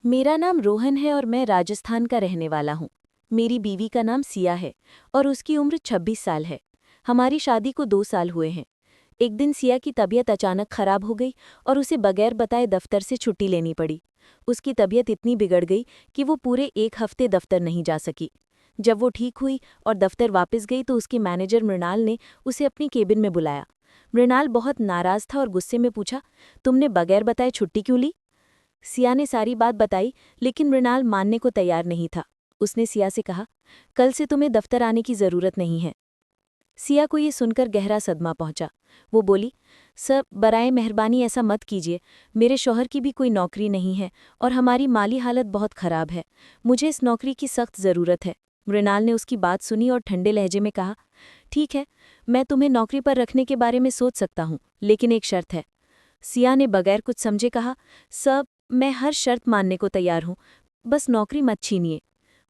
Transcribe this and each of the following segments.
मेरा नाम रोहन है और मैं राजस्थान का रहने वाला हूँ। मेरी बीवी का नाम सिया है और उसकी उम्र 26 साल है। हमारी शादी को 2 साल हुए हैं। एक दिन सिया की तबीयत अचानक खराब हो गई और उसे बगैर बताए दफ्तर से छुट्टी लेनी पड़ी। उसकी तबीयत इतनी बिगड़ गई कि वो पूरे 1 हफ्ते दफ्तर नहीं जा सकी। जब वो ठीक हुई और दफ्तर वापस गई तो उसके मैनेजर मृणाल ने उसे अपनी केबिन में बुलाया। मृणाल बहुत नाराज था और गुस्से में पूछा, तुमने बगैर बताए छुट्टी क्यों ली? सिया ने सारी बात बताई, लेकिन मृणाल मानने को तैयार नहीं था। उसने सिया से कहा, कल से तुम्हें दफ्तर आने की जरूरत नहीं है। सिया को ये सुनकर गहरा सदमा पहुंचा। वो बोली, सर बराए मेहरबानी ऐसा मत कीजिए। मेरे शौहर की भी कोई नौकरी नहीं है और हमारी माली हालत बहुत खराब है। मुझे इस नौकरी की सख्त ज़रूरत है। मृणाल ने उसकी बात सुनी और ठंडे लहजे में कहा, ठीक है, मैं तुम्हें नौकरी पर रखने के बारे में सोच सकता हूँ, लेकिन एक शर्त है। सिया ने बगैर कुछ समझे कहा, सब मैं हर शर्त मानने को तैयार हूँ, बस नौकरी मत छीनिए।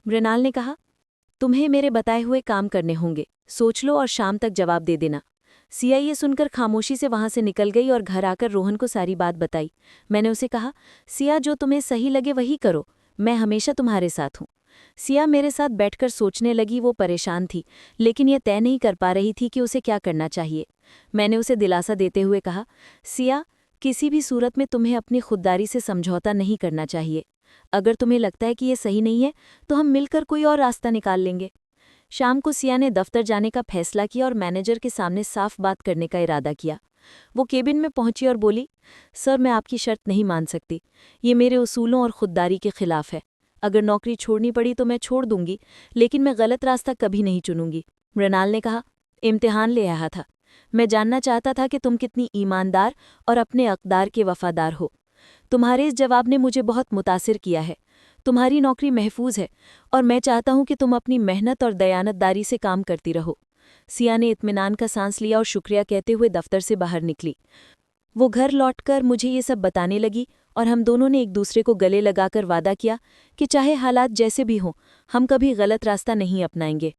मृणाल ने कहा, तुम्हें मेरे बताए हुए काम करने होंगे, सोच लो और शाम तक जवाब दे देना। सिया ये सुनकर खामोशी से वहां से निकल गई और घर आकर रोहन को सारी बात बताई। मैंने उसे कहा, सिया जो तुम्हें सही लगे वही करो, मैं हमेशा तुम्हारे साथ हूँ। सिया मेरे साथ बैठकर सोचने लगी। वो परेशान थी, लेकिन यह तय नहीं कर पा रही थी कि उसे क्या करना चाहिए। मैंने उसे दिलासा देते हुए कहा, सिया, किसी भी सूरत में तुम्हें अपनी खुददारी से समझौता नहीं करना चाहिए। अगर तुम्हें लगता है कि ये सही नहीं है तो हम मिलकर कोई और रास्ता निकाल लेंगे। शाम को सिया ने दफ्तर जाने का फैसला किया और मैनेजर के सामने साफ बात करने का इरादा किया। वो केबिन में पहुंची और बोली, सर मैं आपकी शर्त नहीं मान सकती। ये मेरे उसूलों और खुददारी के खिलाफ है। अगर नौकरी छोड़नी पड़ी तो मैं छोड़ दूंगी, लेकिन मैं गलत रास्ता कभी नहीं चुनूंगी। मृणाल ने कहा, इम्तिहान ले आया था। मैं जानना चाहता था कि तुम कितनी ईमानदार और अपने अक़दार के वफादार हो। तुम्हारे इस जवाब ने मुझे बहुत मुतासिर किया है। तुम्हारी नौकरी महफूज है और मैं चाहता हूं कि तुम अपनी मेहनत और दयानतदारी से काम करती रहो। सिया ने इत्मीनान का सांस लिया और शुक्रिया कहते हुए दफ्तर से बाहर निकली। वो घर लौटकर मुझे ये सब बताने लगी और हम दोनों ने एक दूसरे को गले लगाकर वादा किया कि चाहे हालात जैसे भी हों, हम कभी गलत रास्ता नहीं अपनाएंगे।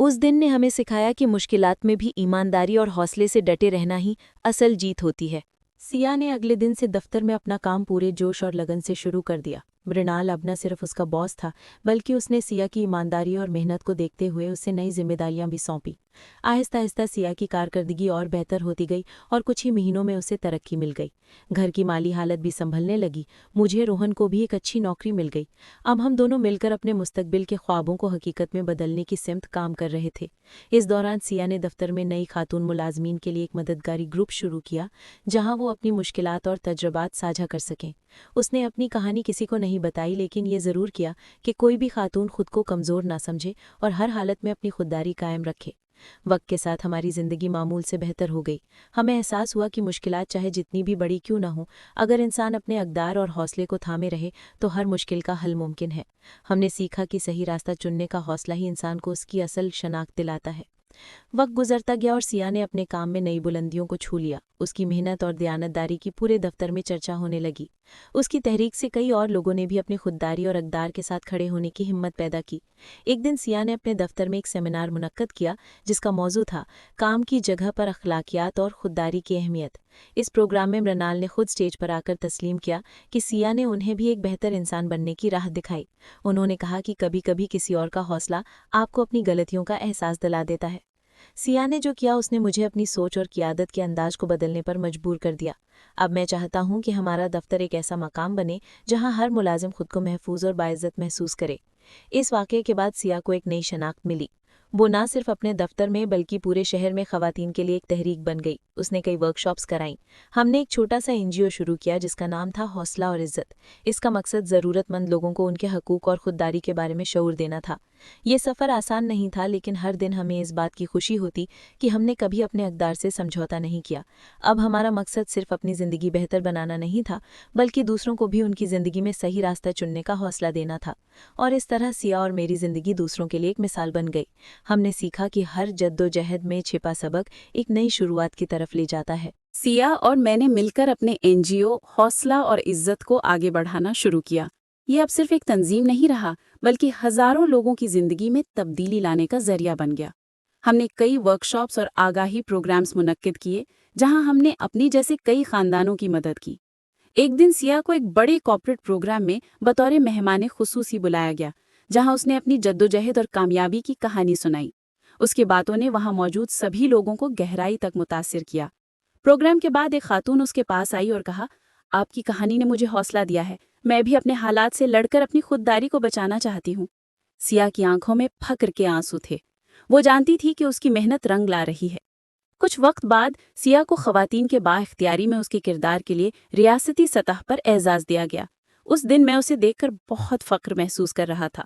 उस दिन ने हमें सिखाया कि मुश्किलात में भी ईमानदारी और हौसले से डटे रहना ही असल जीत होती है। सिया ने अगले दिन से दफ्तर में अपना काम पूरे जोश और लगन से शुरू कर दिया। मृणाल अब न सिर्फ उसका बॉस था, बल्कि उसने सिया की ईमानदारी और मेहनत को देखते हुए उसे नई जिम्मेदारियां भी सौंपी। आहिस्ता आहिस्ता सिया की कारकर्दगी और बेहतर होती गई और कुछ ही महीनों में उसे तरक्की मिल गई। घर की माली हालत भी संभलने लगी। मुझे रोहन को भी एक अच्छी नौकरी मिल गई। अब हम दोनों मिलकर अपने मुस्तकबिल के ख्वाबों को हकीकत में बदलने की सिमत काम कर रहे थे। इस दौरान सिया ने दफ्तर में नई खातून मुलाजमीन के लिए एक मददगारी ग्रुप शुरू किया, जहां वो अपनी मुश्किलात और तजुर्बात साझा कर सकें। उसने अपनी कहानी किसी को नहीं बताई, लेकिन ये ज़रूर किया कि कोई भी खातून खुद को कमज़ोर ना समझे और हर हालत में अपनी खुददारी कायम रखे। वक्त के साथ हमारी ज़िंदगी मामूल से बेहतर हो गई। हमें एहसास हुआ कि मुश्किलात चाहे जितनी भी बड़ी क्यों ना हो, अगर इंसान अपने अक़दार और हौसले को थामे रहे तो हर मुश्किल का हल मुमकिन है। हमने सीखा कि सही रास्ता चुनने का हौसला ही इंसान को उसकी असल शनाख्त दिलाता है। वक्त गुजरता गया और सिया ने अपने काम में नई बुलंदियों को छू लिया। उसकी मेहनत और दयानतदारी की पूरे दफ्तर में चर्चा होने लगी। उसकी तहरीक से कई और लोगों ने भी अपनी खुददारी और अक़दार के साथ खड़े होने की हिम्मत पैदा की। एक दिन सिया ने अपने दफ्तर में एक सेमिनार मुनक्कद किया, जिसका मौजू था काम की जगह पर अखलाकियात और खुददारी की अहमियत। इस प्रोग्राम में मृणाल ने खुद स्टेज पर आकर तस्लीम किया कि सिया ने उन्हें भी एक बेहतर इंसान बनने की राह दिखाई। उन्होंने कहा कि कभी कभी किसी और का हौसला आपको अपनी गलतियों का एहसास दिला देता है। सिया ने जो किया उसने मुझे अपनी सोच और क़ियादत के अंदाज को बदलने पर मजबूर कर दिया। अब मैं चाहता हूं कि हमारा दफ्तर एक ऐसा मकाम बने जहां हर मुलाजिम खुद को महफूज और बाइज्जत महसूस करे। इस वाक़े के बाद सिया को एक नई शनाख्त मिली। वो ना सिर्फ अपने दफ्तर में बल्कि पूरे शहर में ख़वातीन के लिए एक तहरीक बन गई। उसने कई वर्कशॉप्स कराईं। हमने एक छोटा सा NGO शुरू किया जिसका नाम था हौसला और इज़्ज़त। इसका मकसद ज़रूरतमंद लोगों को उनके हकूक़ और खुददारी के बारे में शऊर देना था। ये सफ़र आसान नहीं था, लेकिन हर दिन हमें इस बात की खुशी होती कि हमने कभी अपने अक़दार से समझौता नहीं किया। अब हमारा मकसद सिर्फ अपनी ज़िंदगी बेहतर बनाना नहीं था, बल्कि दूसरों को भी उनकी ज़िंदगी में सही रास्ता चुनने का हौसला देना था। और इस तरह सिया और मेरी ज़िंदगी दूसरों के लिए एक मिसाल बन गई। हमने सीखा कि हर जद्दोजहद में छिपा सबक एक नई शुरुआत की तरफ ले जाता है। सिया और मैंने मिलकर अपने NGO हौसला और इज्जत को आगे बढ़ाना शुरू किया। ये अब सिर्फ एक तंजीम नहीं रहा, बल्कि हजारों लोगों की जिंदगी में तब्दीली लाने का जरिया बन गया। हमने कई वर्कशॉप्स और आगाही प्रोग्राम्स मुनक्किद किए, जहां हमने अपनी जैसे कई खानदानों की मदद की। ایک دن سیاہ کو ایک بڑے کارپوریٹ پروگرام میں بطور مہمان خصوصی بلایا گیا، جہاں اس نے اپنی جدوجہد اور کامیابی کی کہانی سنائی۔ اس کی باتوں نے وہاں موجود سبھی لوگوں کو گہرائی تک متاثر کیا۔ پروگرام کے بعد ایک خاتون اس کے پاس آئی اور کہا، آپ کی کہانی نے مجھے حوصلہ دیا ہے، میں بھی اپنے حالات سے لڑ کر اپنی خودداری کو بچانا چاہتی ہوں۔ سیاہ کی آنکھوں میں فخر کے آنسو تھے۔ وہ جانتی تھی کہ اس کی محنت رنگ لا رہی ہے۔ کچھ وقت بعد سیاہ کو خواتین کے با اختیاری میں اس کے کردار کے لیے ریاستی سطح پر اعزاز دیا گیا۔ اس دن میں اسے دیکھ کر بہت فخر محسوس کر رہا تھا۔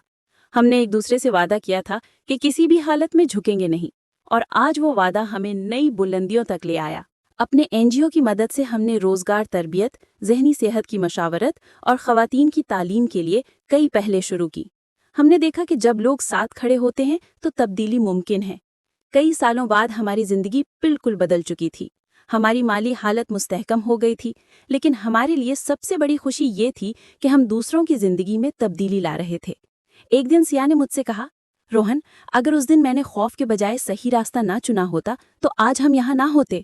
ہم نے ایک دوسرے سے وعدہ کیا تھا کہ کسی بھی حالت میں جھکیں گے نہیں، اور آج وہ وعدہ ہمیں نئی بلندیوں تک لے آیا۔ اپنے NGO کی مدد سے ہم نے روزگار تربیت، ذہنی صحت کی مشاورت اور خواتین کی تعلیم کے لیے کئی پہلیں شروع کی۔ ہم نے دیکھا کہ جب لوگ ساتھ کھڑے ہوتے ہیں تو تبدیلی ممکن ہے۔ کئی سالوں بعد ہماری زندگی بالکل بدل چکی تھی۔ ہماری مالی حالت مستحکم ہو گئی تھی، لیکن ہمارے لیے سب سے بڑی خوشی یہ تھی کہ ہم دوسروں کی زندگی میں تبدیلی لا رہے تھے۔ ایک دن سیاہ نے مجھ سے کہا، روہن، اگر اس دن میں نے خوف کے بجائے صحیح راستہ نہ چنا ہوتا تو آج ہم یہاں نہ ہوتے۔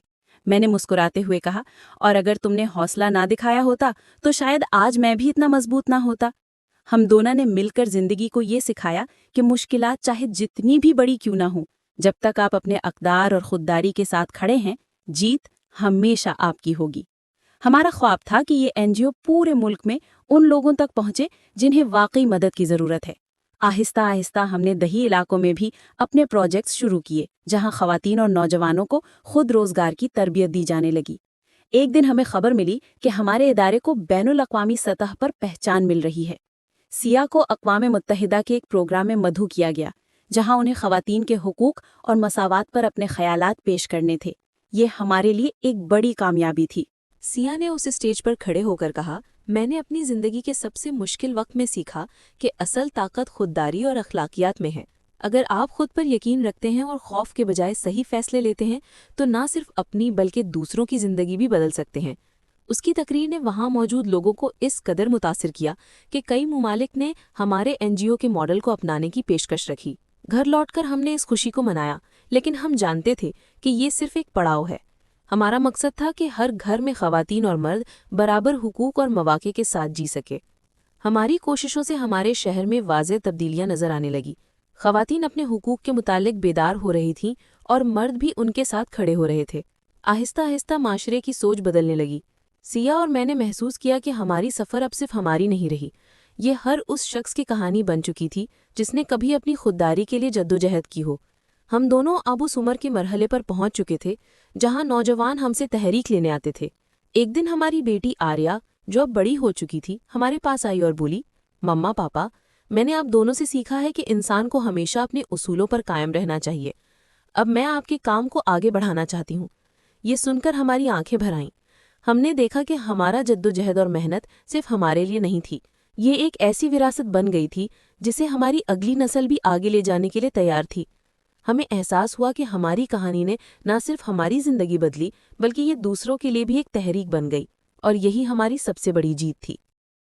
میں نے مسکراتے ہوئے کہا، اور اگر تم نے حوصلہ نہ دکھایا ہوتا تو شاید آج میں بھی اتنا مضبوط نہ ہوتا۔ ہم دونوں نے مل کر زندگی کو یہ سکھایا کہ مشکلات چاہے جتنی بھی بڑی کیوں نہ ہوں، جب تک آپ اپنے اقدار اور خودداری کے ساتھ کھڑے ہیں، جیت ہمیشہ آپ کی ہوگی۔ ہمارا خواب تھا کہ یہ NGO پورے ملک میں ان لوگوں تک پہنچے جنہیں واقعی مدد کی ضرورت ہے۔ آہستہ آہستہ ہم نے دیہی علاقوں میں بھی اپنے پروجیکٹس شروع کیے، جہاں خواتین اور نوجوانوں کو خود روزگار کی تربیت دی جانے لگی۔ ایک دن ہمیں خبر ملی کہ ہمارے ادارے کو بین الاقوامی سطح پر پہچان مل رہی ہے۔ سیاہ کو اقوام متحدہ کے ایک پروگرام میں مدعو کیا گیا، جہاں انہیں خواتین کے حقوق اور مساوات پر اپنے خیالات پیش کرنے تھے۔ یہ ہمارے لیے ایک بڑی کامیابی تھی۔ سیاہ نے اس اسٹیج پر کھڑے ہو کر کہا، میں نے اپنی زندگی کے سب سے مشکل وقت میں سیکھا کہ اصل طاقت خودداری اور اخلاقیات میں ہے۔ اگر آپ خود پر یقین رکھتے ہیں اور خوف کے بجائے صحیح فیصلے لیتے ہیں تو نہ صرف اپنی بلکہ دوسروں کی زندگی بھی بدل سکتے ہیں۔ اس کی تقریر نے وہاں موجود لوگوں کو اس قدر متاثر کیا کہ کئی ممالک نے ہمارے NGO کے ماڈل کو اپنانے کی پیشکش رکھی۔ گھر لوٹ کر ہم نے اس خوشی کو منایا، لیکن ہم جانتے تھے کہ یہ صرف ایک پڑاؤ ہے۔ ہمارا مقصد تھا کہ ہر گھر میں خواتین اور مرد برابر حقوق اور مواقع کے ساتھ جی سکے۔ ہماری کوششوں سے ہمارے شہر میں واضح تبدیلیاں نظر آنے لگی۔ خواتین اپنے حقوق کے متعلق بیدار ہو رہی تھیں اور مرد بھی ان کے ساتھ کھڑے ہو رہے تھے۔ آہستہ آہستہ معاشرے کی سوچ بدلنے لگی۔ سیاہ اور میں نے محسوس کیا کہ ہماری سفر اب صرف ہماری نہیں رہی، یہ ہر اس شخص کی کہانی بن چکی تھی جس نے کبھی اپنی خودداری کے لیے جدوجہد کی ہو۔ ہم دونوں اب اس عمر کے مرحلے پر پہنچ چکے تھے جہاں نوجوان ہم سے تحریک لینے آتے تھے۔ ایک دن ہماری بیٹی آریہ، جو اب بڑی ہو چکی تھی، ہمارے پاس آئی اور بولی، مما پاپا، میں نے آپ دونوں سے سیکھا ہے کہ انسان کو ہمیشہ اپنے اصولوں پر قائم رہنا چاہیے۔ اب میں آپ کے کام کو آگے بڑھانا چاہتی ہوں۔ یہ سن کر ہماری آنکھیں بھر آئیں۔ ہم نے دیکھا کہ ہمارا جدوجہد اور محنت صرف ہمارے لیے نہیں تھی، یہ ایک ایسی وراثت بن گئی تھی جسے ہماری اگلی نسل بھی آگے لے جانے کے لیے تیار تھی۔ ہمیں احساس ہوا کہ ہماری کہانی نے نہ صرف ہماری زندگی بدلی بلکہ یہ دوسروں کے لیے بھی ایک تحریک بن گئی، اور یہی ہماری سب سے بڑی جیت تھی۔